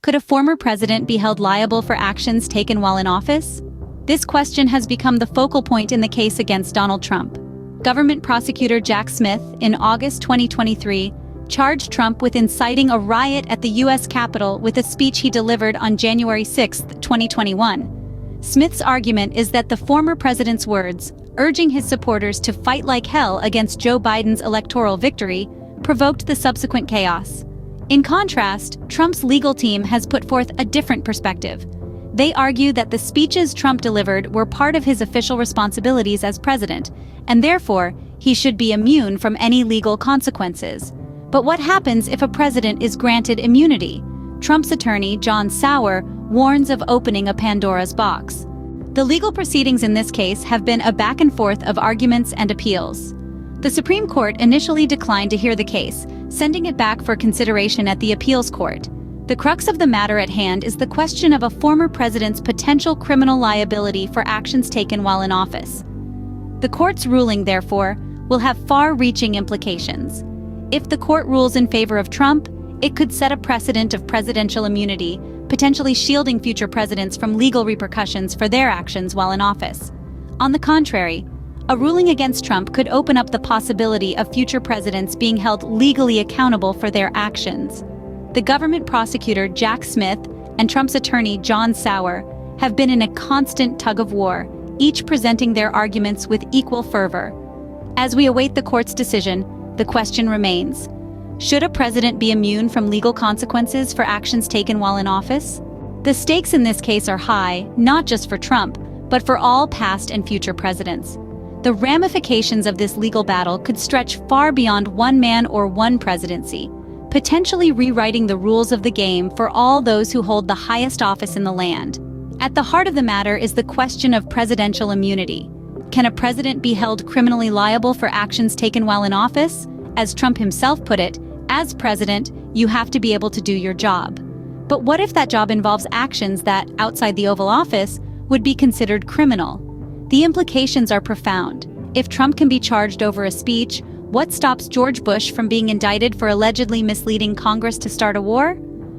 Could a former president be held liable for actions taken while in office? This question has become the focal point in the case against Donald Trump. Government prosecutor Jack Smith, in August 2023, charged Trump with inciting a riot at the U.S. Capitol with a speech he delivered on January 6, 2021. Smith's argument is that the former president's words, urging his supporters to fight like hell against Joe Biden's electoral victory, provoked the subsequent chaos. In contrast, Trump's legal team has put forth a different perspective. They argue that the speeches Trump delivered were part of his official responsibilities as president, and therefore, he should be immune from any legal consequences. But what happens if a president is granted immunity? Trump's attorney, John Sauer, warns of opening a Pandora's box. The legal proceedings in this case have been a back and forth of arguments and appeals. The Supreme Court initially declined to hear the case, sending it back for consideration at the appeals court. The crux of the matter at hand is the question of a former president's potential criminal liability for actions taken while in office. The court's ruling, therefore, will have far-reaching implications. If the court rules in favor of Trump, it could set a precedent of presidential immunity, potentially shielding future presidents from legal repercussions for their actions while in office. On the contrary, a ruling against Trump could open up the possibility of future presidents being held legally accountable for their actions. The government prosecutor Jack Smith and Trump's attorney John Sauer have been in a constant tug-of-war, each presenting their arguments with equal fervor. As we await the court's decision, the question remains: should a president be immune from legal consequences for actions taken while in office? The stakes in this case are high, not just for Trump, but for all past and future presidents. The ramifications of this legal battle could stretch far beyond one man or one presidency, potentially rewriting the rules of the game for all those who hold the highest office in the land. At the heart of the matter is the question of presidential immunity. Can a president be held criminally liable for actions taken while in office? As Trump himself put it, as president, you have to be able to do your job. But what if that job involves actions that, outside the Oval Office, would be considered criminal? The implications are profound. If Trump can be charged over a speech, what stops George Bush from being indicted for allegedly misleading Congress to start a war?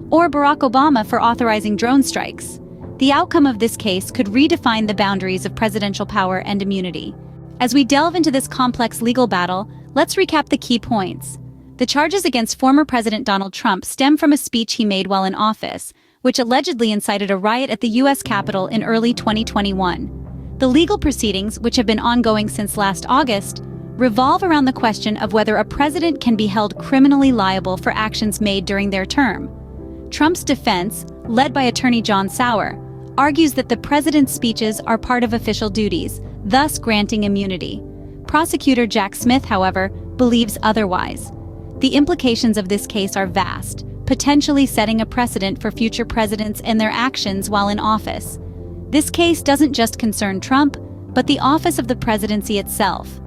Or Barack Obama for authorizing drone strikes? The outcome of this case could redefine the boundaries of presidential power and immunity. As we delve into this complex legal battle, let's recap the key points. The charges against former President Donald Trump stem from a speech he made while in office, which allegedly incited a riot at the U.S. Capitol in early 2021. The legal proceedings, which have been ongoing since last August, revolve around the question of whether a president can be held criminally liable for actions made during their term. Trump's defense, led by attorney John Sauer, argues that the president's speeches are part of official duties, thus granting immunity. Prosecutor Jack Smith, however, believes otherwise. The implications of this case are vast, potentially setting a precedent for future presidents and their actions while in office. This case doesn't just concern Trump, but the office of the presidency itself.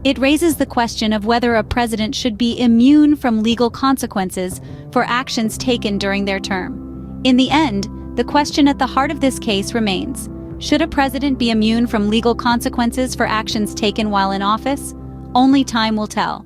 It raises the question of whether a president should be immune from legal consequences for actions taken during their term. In the end, the question at the heart of this case remains: should a president be immune from legal consequences for actions taken while in office? Only time will tell.